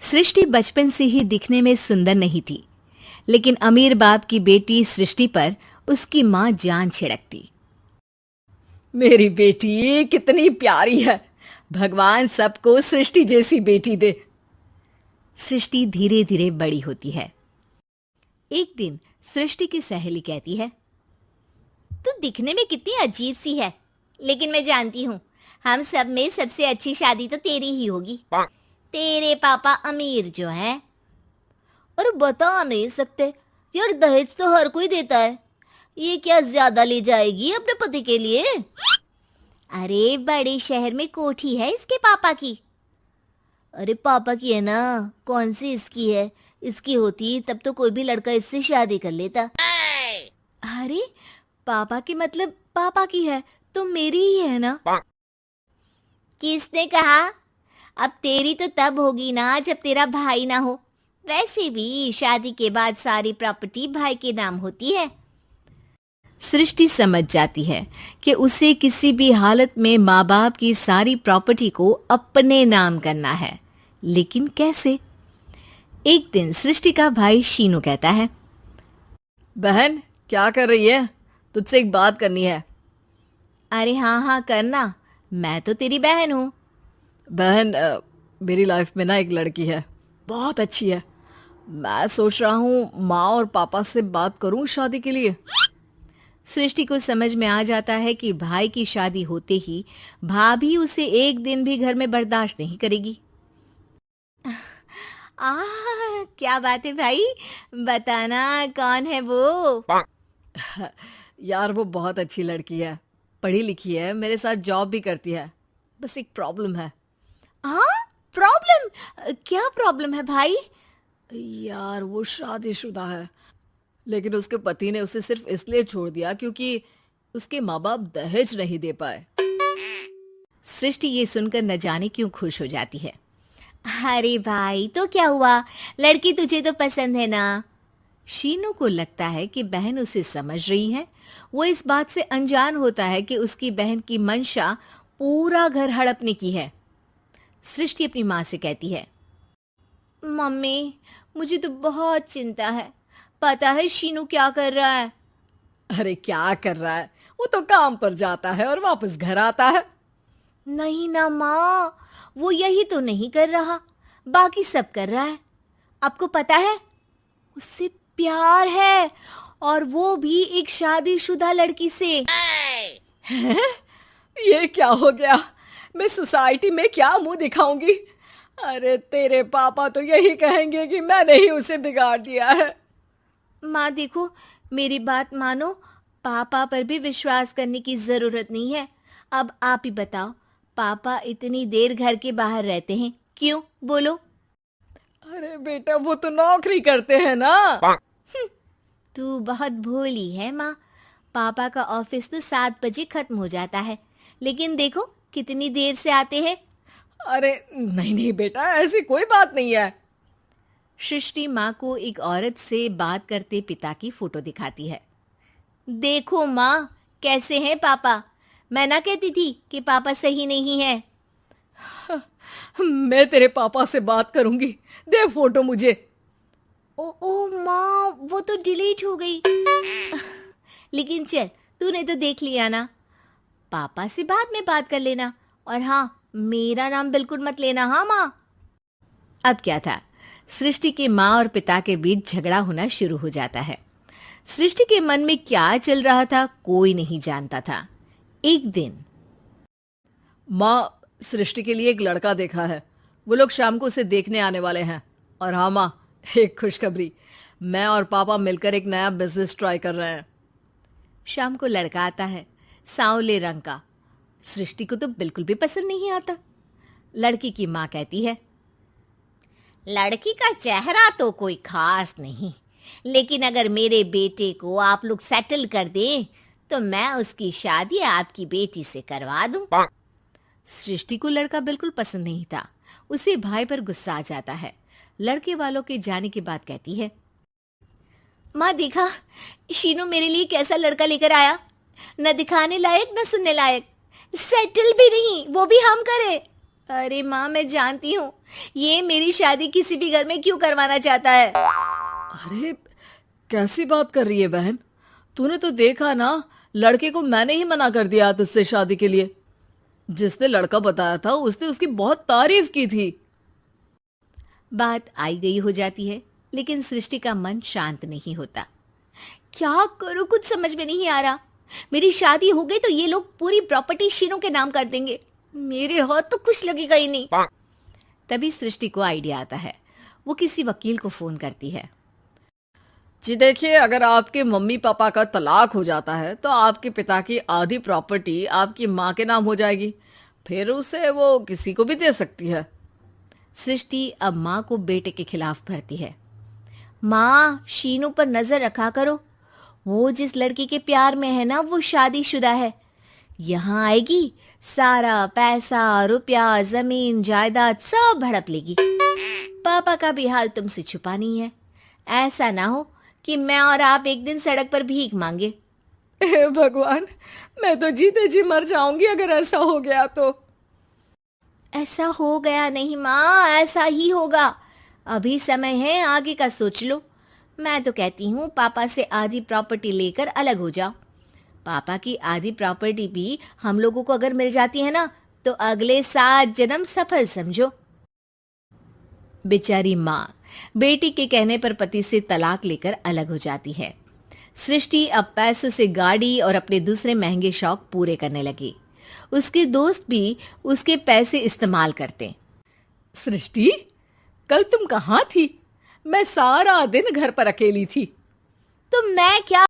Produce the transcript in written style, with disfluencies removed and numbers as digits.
सृष्टि बचपन से ही दिखने में सुंदर नहीं थी, लेकिन अमीर बाप की बेटी सृष्टि पर उसकी माँ जान छिड़कती। मेरी बेटी कितनी प्यारी है, भगवान सबको सृष्टि जैसी बेटी दे। सृष्टि धीरे धीरे बड़ी होती है। एक दिन सृष्टि की सहेली कहती है, तू दिखने में कितनी अजीब सी है, लेकिन मैं जानती हूँ हम सब में सबसे अच्छी शादी तो तेरी ही होगी। तेरे पापा अमीर जो है। और बता नहीं सकते यार, दहेज तो हर कोई देता है, ये क्या ज्यादा ले जाएगी अपने पति के लिए? अरे बड़े शहर में कोठी है इसके पापा की। अरे पापा की है ना, कौन सी इसकी है? इसकी होती तब तो कोई भी लड़का इससे शादी कर लेता। अरे पापा की मतलब पापा की है तो मेरी ही है ना? किसने कहा? अब तेरी तो तब होगी ना जब तेरा भाई ना हो। वैसे भी शादी के बाद सारी प्रॉपर्टी भाई के नाम होती है। सृष्टि समझ जाती है कि उसे किसी भी हालत में माँ बाप की सारी प्रॉपर्टी को अपने नाम करना है, लेकिन कैसे? एक दिन सृष्टि का भाई शीनू कहता है, बहन क्या कर रही है? तुझसे एक बात करनी है। अरे हाँ हाँ करना, मैं तो तेरी बहन हूँ। बहन मेरी लाइफ में ना एक लड़की है, बहुत अच्छी है। मैं सोच रहा हूँ माँ और पापा से बात करूँ शादी के लिए। सृष्टि को समझ में आ जाता है कि भाई की शादी होते ही भाभी उसे एक दिन भी घर में बर्दाश्त नहीं करेगी। क्या बात है भाई, बताना कौन है वो? यार वो बहुत अच्छी लड़की है, पढ़ी लिखी है, मेरे साथ जॉब भी करती है। बस एक प्रॉब्लम है। हाँ प्रॉब्लम? क्या प्रॉब्लम है भाई? यार वो शादीशुदा है, लेकिन उसके पति ने उसे सिर्फ इसलिए छोड़ दिया क्योंकि उसके माँ बाप दहेज नहीं दे पाए। सृष्टि ये सुनकर न जाने क्यों खुश हो जाती है। अरे भाई तो क्या हुआ, लड़की तुझे तो पसंद है ना? शीनू को लगता है कि बहन उसे समझ रही है। वो इस बात से अनजान होता है कि उसकी बहन की मंशा पूरा घर हड़पने की है। सृष्टि अपनी माँ से कहती है, मम्मी मुझे तो बहुत चिंता है। पता है शीनू क्या कर रहा है? अरे क्या कर रहा है? वो तो काम पर जाता है और वापस घर आता है। नहीं ना माँ, वो यही तो नहीं कर रहा, बाकी सब कर रहा है। आपको पता है उससे प्यार है, और वो भी एक शादीशुदा लड़की से। हैं? ये क्या हो गया? मैं सोसाइटी में क्या मुंह दिखाऊंगी? अरे तेरे पापा तो यही कहेंगे कि मैंने ही उसे बिगाड़ दिया है। माँ देखो, मेरी बात मानो, पापा पर भी विश्वास करने की जरूरत नहीं है। अब आप ही बताओ, पापा इतनी देर घर के बाहर रहते हैं क्यों? बोलो। अरे बेटा वो तो नौकरी करते हैं ना। तू बहुत भोली है माँ। पापा का ऑफिस तो 7 बजे खत्म हो जाता है, लेकिन देखो कितनी देर से आते हैं। अरे नहीं नहीं बेटा, ऐसी कोई बात नहीं है। सृष्टि माँ को एक औरत से बात करते पिता की फोटो दिखाती है। देखो माँ कैसे हैं पापा। मैं ना कहती थी कि पापा सही नहीं है। मैं तेरे पापा से बात करूंगी, दे फोटो मुझे। ओ माँ, वो तो डिलीट हो गई। लेकिन चल, तूने तो देख लिया ना। पापा से बाद में बात कर लेना, और हाँ मेरा नाम बिल्कुल मत लेना। हाँ माँ। अब क्या था, सृष्टि के माँ और पिता के बीच झगड़ा होना शुरू हो जाता है। सृष्टि के मन में क्या चल रहा था कोई नहीं जानता था। एक दिन, माँ सृष्टि के लिए एक लड़का देखा है, वो लोग शाम को उसे देखने आने वाले हैं। और हाँ माँ, एक खुशखबरी, मैं और पापा मिलकर एक नया बिजनेस ट्राई कर रहे हैं। शाम को लड़का आता है, सांवले रंग का। सृष्टि को तो बिल्कुल भी पसंद नहीं आता। लड़की की माँ कहती है, लड़की का चेहरा तो कोई खास नहीं, लेकिन अगर मेरे बेटे को आप लोग सेटल कर दें तो मैं उसकी शादी आपकी बेटी से करवा दूं। सृष्टि को लड़का बिल्कुल पसंद नहीं था। उसे भाई पर गुस्सा आ जाता है। लड़के वालों के जाने के बाद कहती है, माँ देखा शीनू मेरे लिए कैसा लड़का लेकर आया, न दिखाने लायक न सुनने लायक, सेटल भी नहीं, वो भी हम करे। अरे माँ, मैं जानती हूँ ये मेरी शादी किसी भी घर में क्यों करवाना चाहता है। अरे कैसी बात कर रही है बहन, तूने तो देखा ना, लड़के को मैंने ही मना कर दिया तुझसे शादी के लिए। जिसने लड़का बताया था उसने उसकी बहुत तारीफ की थी। बात आई गई हो जाती है, लेकिन सृष्टि का मन शांत नहीं होता। क्या करूँ, कुछ समझ में नहीं आ रहा। मेरी शादी हो गई तो ये लोग पूरी प्रॉपर्टी शीनू के नाम कर देंगे, मेरे हाथ तो कुछ लगेगा ही नहीं। तभी सृष्टि को आइडिया आता है। वो किसी वकील को फोन करती है। जी देखिए, अगर आपके मम्मी पापा का तलाक हो जाता है तो आपके पिता की आधी प्रॉपर्टी आपकी माँ के नाम हो जाएगी, फिर उसे वो किसी को भी दे सकती है। सृष्टि अब माँ को बेटे के खिलाफ भरती है। माँ, शीनू पर नजर रखा करो, वो जिस लड़की के प्यार में है ना, वो शादीशुदा है। यहाँ आएगी, सारा पैसा, रुपया, जमीन, जायदाद सब हड़प लेगी। पापा का भी हाल तुमसे छुपा नहीं है। ऐसा ना हो कि मैं और आप एक दिन सड़क पर भीख मांगे। हे भगवान, मैं तो जीते जी मर जाऊंगी अगर ऐसा हो गया तो। ऐसा हो गया नहीं माँ, ऐसा ही होगा। अभी समय है, आगे का सोच लो। मैं तो कहती हूँ पापा से आधी प्रॉपर्टी लेकर अलग हो जाओ। पापा की आधी प्रॉपर्टी भी हम लोगों को अगर मिल जाती है ना, तो अगले 7 जन्म सफल समझो। बेचारी माँ बेटी के कहने पर पति से तलाक लेकर अलग हो जाती है। सृष्टि अब पैसों से गाड़ी और अपने दूसरे महंगे शौक पूरे करने लगी। उसके दोस्त भी उसके पैसे इस्तेमाल करते। सृष्टि, कल तुम कहाँ थी? मैं सारा दिन घर पर अकेली थी। तो मैं क्या